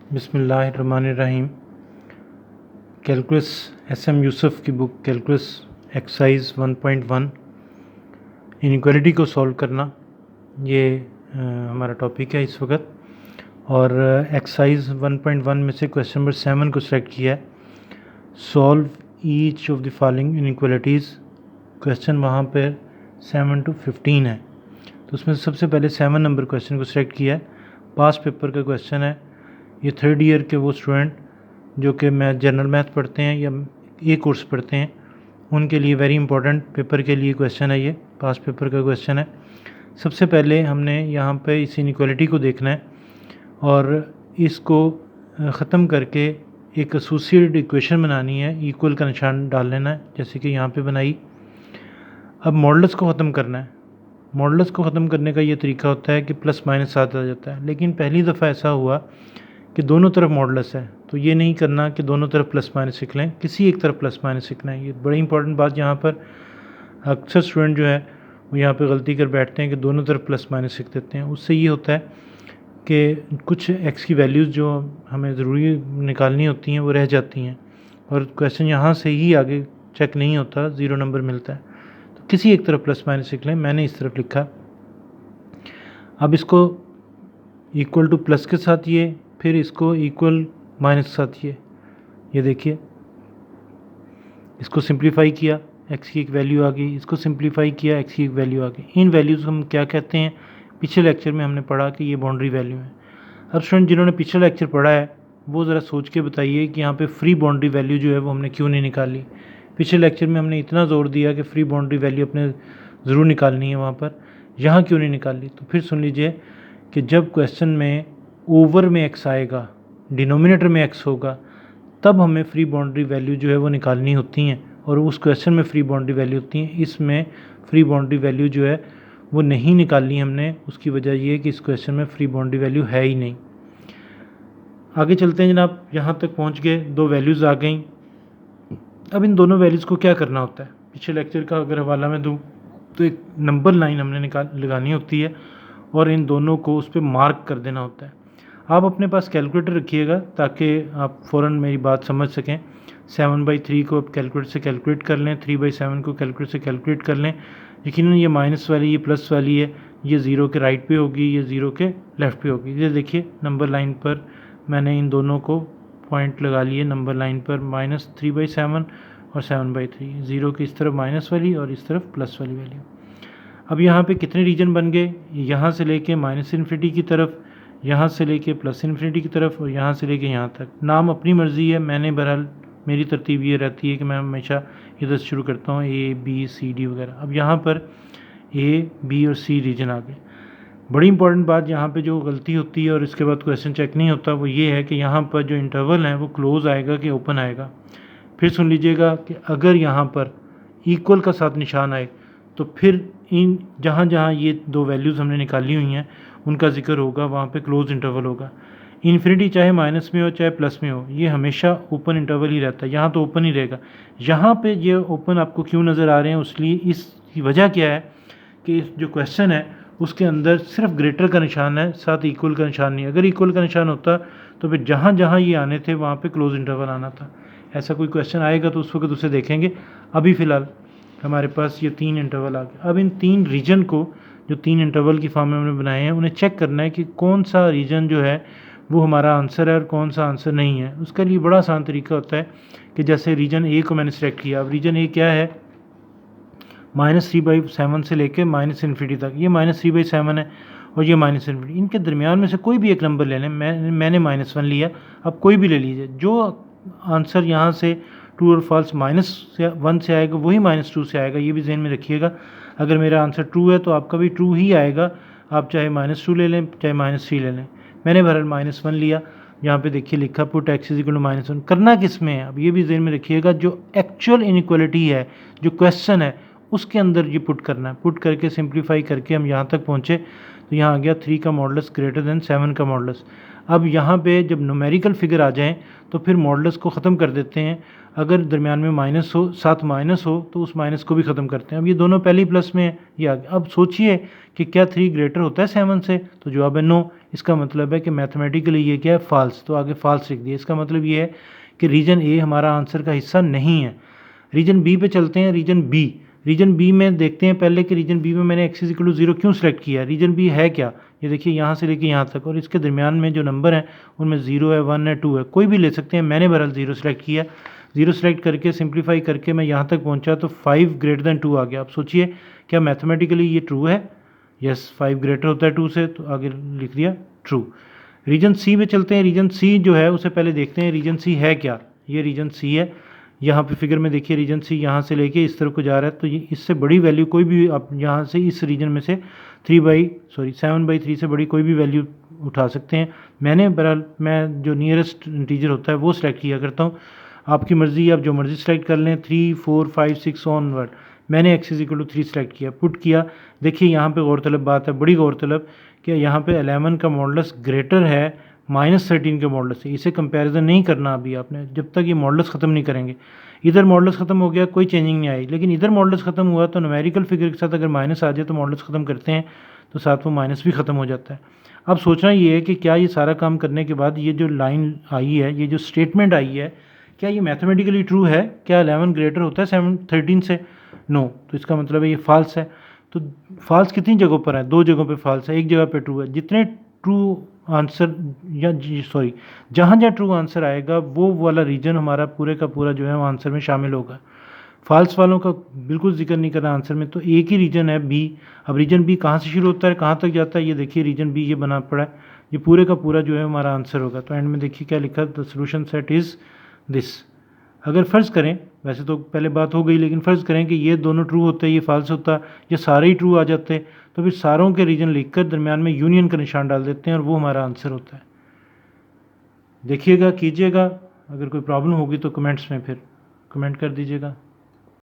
बिस्मिल्लाहिर्रहमानिर्रहीम। Calculus S M. Yusuf की book calculus exercise 1.1 inequality को सॉल्व करना, ये हमारा टॉपिक है इस वक्त। और एक्सरसाइज 1.1 में से क्वेश्चन नंबर 7 को सिलेक्ट किया है। Solve each of the following inequalities. Question वहाँ पर 7 to 15 है, तो उसमें सबसे पहले 7 नंबर क्वेश्चन को सिलेक्ट किया है। पास पेपर का क्वेश्चन है। ये 3rd ईयर के वो स्टूडेंट जो कि जनरल मैथ पढ़ते हैं या ए कोर्स पढ़ते हैं, उनके लिए वेरी इंपॉर्टेंट पेपर के लिए क्वेश्चन है। ये पास पेपर का क्वेश्चन है। सबसे पहले हमने यहाँ पे इस इनइक्वालिटी को देखना है और इसको ख़त्म करके एक एसोसिएटेड इक्वेशन बनानी है। इक्वल का निशान डाल लेना है, जैसे कि यहाँ पे बनाई। अब मॉडल्स को ख़त्म करना है। मॉडल्स को ख़त्म करने का ये तरीका होता है कि प्लस माइनस साथ आ जाता है, लेकिन पहली दफ़ा ऐसा हुआ कि दोनों तरफ मॉडल्स है, तो ये नहीं करना कि दोनों तरफ प्लस माइनस सीख लें, किसी एक तरफ प्लस माइनस सीखना है। ये बड़ी इंपॉर्टेंट बात यहाँ पर अक्सर स्टूडेंट जो है वो यहाँ पे गलती कर बैठते हैं कि दोनों तरफ प्लस माइनस सीख देते हैं। उससे ये होता है कि कुछ एक्स की वैल्यूज़ जो हमें ज़रूरी निकालनी होती हैं वो रह जाती हैं और क्वेश्चन यहाँ से ही आगे चेक नहीं होता, 0 नंबर मिलता है। तो किसी एक तरफ प्लस माइनस सीख लें। मैंने इस तरफ लिखा। अब इसको इक्वल टू प्लस के साथ ये, फिर इसको इक्वल माइनस के साथ ये देखिए, इसको सिंप्लीफाई किया, एक्स की एक वैल्यू आ गई। इसको सिंप्लीफाई किया, एक्स की एक वैल्यू आ गई। इन वैल्यूज़ हम क्या कहते हैं? पिछले लेक्चर में हमने पढ़ा कि ये बाउंड्री वैल्यू है। अब स्टूडेंट जिन्होंने पिछला लेक्चर पढ़ा है वो ज़रा सोच के बताइए कि यहाँ पे फ्री बाउंड्री वैल्यू जो है वो हमने क्यों नहीं निकाली। पिछले लेक्चर में हमने इतना ज़ोर दिया कि फ्री बाउंड्री वैल्यू अपने ज़रूर निकालनी है वहाँ पर, यहाँ क्यों नहीं निकाली? तो फिर सुन लीजिए कि जब क्वेश्चन में ओवर में एक्स आएगा, डिनोमिनेटर में एक्स होगा, तब हमें फ्री बाउंड्री वैल्यू जो है वो निकालनी होती हैं और उस क्वेश्चन में फ्री बाउंड्री वैल्यू होती हैं। इसमें फ्री बाउंड्री वैल्यू जो है वो नहीं निकालनी हमने। उसकी वजह ये है कि इस क्वेश्चन में फ्री बाउंड्री वैल्यू है ही नहीं। आगे चलते हैं जनाब। यहाँ तक पहुँच गए, 2 वैल्यूज़ आ गई। अब इन दोनों वैल्यूज़ को क्या करना होता है? पिछले लेक्चर का अगर हवाला मैं दूँ तो एक नंबर लाइन हमने लगानी होती है और इन दोनों को उस पर मार्क कर देना होता है। आप अपने पास कैलकुलेटर रखिएगा ताकि आप फ़ौरन मेरी बात समझ सकें। 7/3 को आप कैलकुलेटर से कैलकुलेट कर लें, 3/7 को कैलकुलेटर से कैलकुलेट कर लें। यकीनन ये माइनस वाली, ये प्लस वाली है, ये 0 के राइट पे होगी, ये 0 के लेफ़्ट पे होगी। ये देखिए नंबर लाइन पर मैंने इन दोनों को पॉइंट लगा लिए। नंबर लाइन पर -3/7 और 7/3, 0 की इस तरफ माइनस वाली और इस तरफ प्लस वाली वैल्यू। अब यहाँ पे कितने रीजन बन गए? यहाँ से लेके -इन्फिनिटी की तरफ, यहाँ से लेके +इन्फिनिटी की तरफ और यहाँ से लेके यहाँ तक। नाम अपनी मर्ज़ी है, मैंने बहरहाल मेरी तरतीब ये रहती है कि मैं हमेशा इधर से शुरू करता हूँ, A B C D वगैरह। अब यहाँ पर A B और C रीजन आ गए। बड़ी इंपॉर्टेंट बात यहाँ पे जो गलती होती है और इसके बाद क्वेश्चन चेक नहीं होता वो ये है कि यहाँ पर जो इंटरवल है वो क्लोज आएगा कि ओपन आएगा। फिर सुन लीजिएगा कि अगर यहाँ पर इक्वल का साथ निशान आए तो फिर इन जहाँ जहाँ ये 2 वैल्यूज़ हमने निकाली हुई हैं उनका जिक्र होगा, वहाँ पे क्लोज इंटरवल होगा। इन्फिनिटी चाहे माइनस में हो चाहे प्लस में हो, ये हमेशा ओपन इंटरवल ही रहता है। यहाँ तो ओपन ही रहेगा। यहाँ पे ये ओपन आपको क्यों नज़र आ रहे हैं? उसलिए इसकी वजह क्या है कि जो क्वेश्चन है उसके अंदर सिर्फ ग्रेटर का निशान है, साथ इक्वल का निशान नहीं। अगर इक्वल का निशान होता तो फिर जहाँ जहाँ ये आने थे वहाँ पे क्लोज इंटरवल आना था। ऐसा कोई क्वेश्चन आएगा तो उस वक्त उसे देखेंगे। अभी फ़िलहाल हमारे पास ये 3 इंटरवल आ गए। अब इन 3 रीजन को, जो 3 इंटरवल की फॉर्म में हमने बनाए हैं, उन्हें चेक करना है कि कौन सा रीजन जो है वो हमारा आंसर है और कौन सा आंसर नहीं है। उसके लिए बड़ा आसान तरीका होता है कि जैसे रीजन ए को मैंने सेलेक्ट किया। अब रीजन ए क्या है? -3/7 से लेके -इन्फिनिटी तक। ये -3/7 है और ये -इन्फिनिटी। इनके दरमियान में से कोई भी एक नंबर ले लें। मैंने -1 लिया, अब कोई भी ले लीजिए। जो आंसर यहाँ से ट्रू और फॉल्स -1 से आएगा वही -2 से आएगा, ये भी ज़हन में रखिएगा। अगर मेरा आंसर ट्रू है तो आपका भी ट्रू ही आएगा, आप चाहे -2 ले लें चाहे -3 ले लें। मैंने बहरहाल -1 लिया। यहाँ पे देखिए लिखा पुट x = -1। करना किस में है? अब ये भी ज़हन में रखिएगा, जो एक्चुअल इनइक्वालिटी है, जो क्वेश्चन है उसके अंदर ये पुट करना है। पुट करके सिंप्लीफाई करके हम यहाँ तक पहुँचे तो यहाँ आ गया 3 का मॉडुलस ग्रेटर देन 7 का मॉडुलस। अब यहाँ पे जब न्यूमेरिकल फिगर आ जाएँ तो फिर मॉडुलस को ख़त्म कर देते हैं। अगर दरमियान में माइनस हो, साथ माइनस हो तो उस माइनस को भी ख़त्म करते हैं। अब ये दोनों पहले ही प्लस में है, ये आ गया। अब सोचिए कि क्या 3 ग्रेटर होता है 7 से? तो जवाब है नो। इसका मतलब है कि मैथमेटिकली ये क्या है, फॉल्स, तो आगे फॉल्स लिख दिया। इसका मतलब ये है कि रीजन ए हमारा आंसर का हिस्सा नहीं है। रीजन बी पे चलते हैं। रीजन बी में देखते हैं पहले कि रीजन बी में मैंने एक्स इज इक्वल टू 0 क्यों सेलेक्ट किया है। रीजन बी है क्या, ये देखिए यहाँ से लेके यहाँ तक, और इसके दरमियान में जो नंबर हैं उनमें 0 है, 1 है, 2 है, कोई भी ले सकते हैं। मैंने बहरहाल 0 सेलेक्ट किया। 0 सेलेक्ट करके सिंप्लीफाई करके मैं यहाँ तक पहुँचा तो 5 ग्रेटर दैन 2 आ गया। अब सोचिए क्या मैथमेटिकली ये ट्रू है? यस, 5 ग्रेटर होता है 2 से, तो आगे लिख दिया ट्रू। रीजन सी में चलते हैं। रीजन सी जो है उसे पहले देखते हैं रीजन सी है क्या। ये रीजन सी है, यहाँ पे फिगर में देखिए रीजन सी यहाँ से लेके इस तरफ को जा रहा है, तो ये इससे बड़ी वैल्यू कोई भी आप यहाँ से इस रीजन में से 7/3 से बड़ी कोई भी वैल्यू उठा सकते हैं। मैं जो नियरेस्ट इंटीजर होता है वो सिलेक्ट किया करता हूँ। आपकी मर्ज़ी, आप जो मर्ज़ी सेलेक्ट कर लें, 3, 4, 5, 6 ऑनवर्ड। मैंने x is equal to 3 select किया, पुट किया। देखिए यहाँ पे गौरतलब बात है, बड़ी गौरतलब, कि यहाँ पे 11 का मॉडुलस ग्रेटर है -13 के मॉडुलस से। इसे कंपैरिजन नहीं करना अभी आपने, जब तक ये मॉडुलस ख़त्म नहीं करेंगे। इधर मॉडुलस ख़त्म हो गया, कोई चेंजिंग नहीं आई, लेकिन इधर मॉडुलस ख़त्म हुआ तो न्यूमेरिकल फिगर के साथ अगर माइनस आ जाए तो मॉडुलस ख़त्म करते हैं तो साथ वो माइनस भी ख़त्म हो जाता है। अब सोचना ये है कि क्या ये सारा काम करने के बाद ये जो लाइन आई है, ये जो स्टेटमेंट आई है, क्या ये मैथमेटिकली ट्रू है? क्या 11 ग्रेटर होता है 13 से? नो, तो इसका मतलब है ये फॉल्स है। तो फॉल्स कितनी जगहों पर है? 2 जगहों पे फॉल्स है, एक जगह पे ट्रू है। जितने ट्रू आंसर जहाँ जहाँ ट्रू आंसर आएगा वो वाला रीजन हमारा पूरे का पूरा जो है वो आंसर में शामिल होगा। फॉल्स वालों का बिल्कुल जिक्र नहीं करना आंसर में, तो एक ही रीजन है बी। अब रीजन बी कहाँ से शुरू होता है, कहाँ तक जाता है, ये देखिए रीजन बी ये बना पड़ा है, ये पूरे का पूरा जो है हमारा आंसर होगा। तो एंड में देखिए क्या लिखा, the solution set is this. अगर फ़र्ज़ करें, वैसे तो पहले बात हो गई, लेकिन फ़र्ज़ करें कि ये दोनों ट्रू होते, ये फॉल्स होता, ये सारे ही ट्रू आ जाते, तो फिर सारों के रीजन लिखकर दरमियान में यूनियन का निशान डाल देते हैं और वो हमारा आंसर होता है। देखिएगा, कीजिएगा। अगर कोई प्रॉब्लम होगी तो कमेंट्स में फिर कमेंट कर दीजिएगा।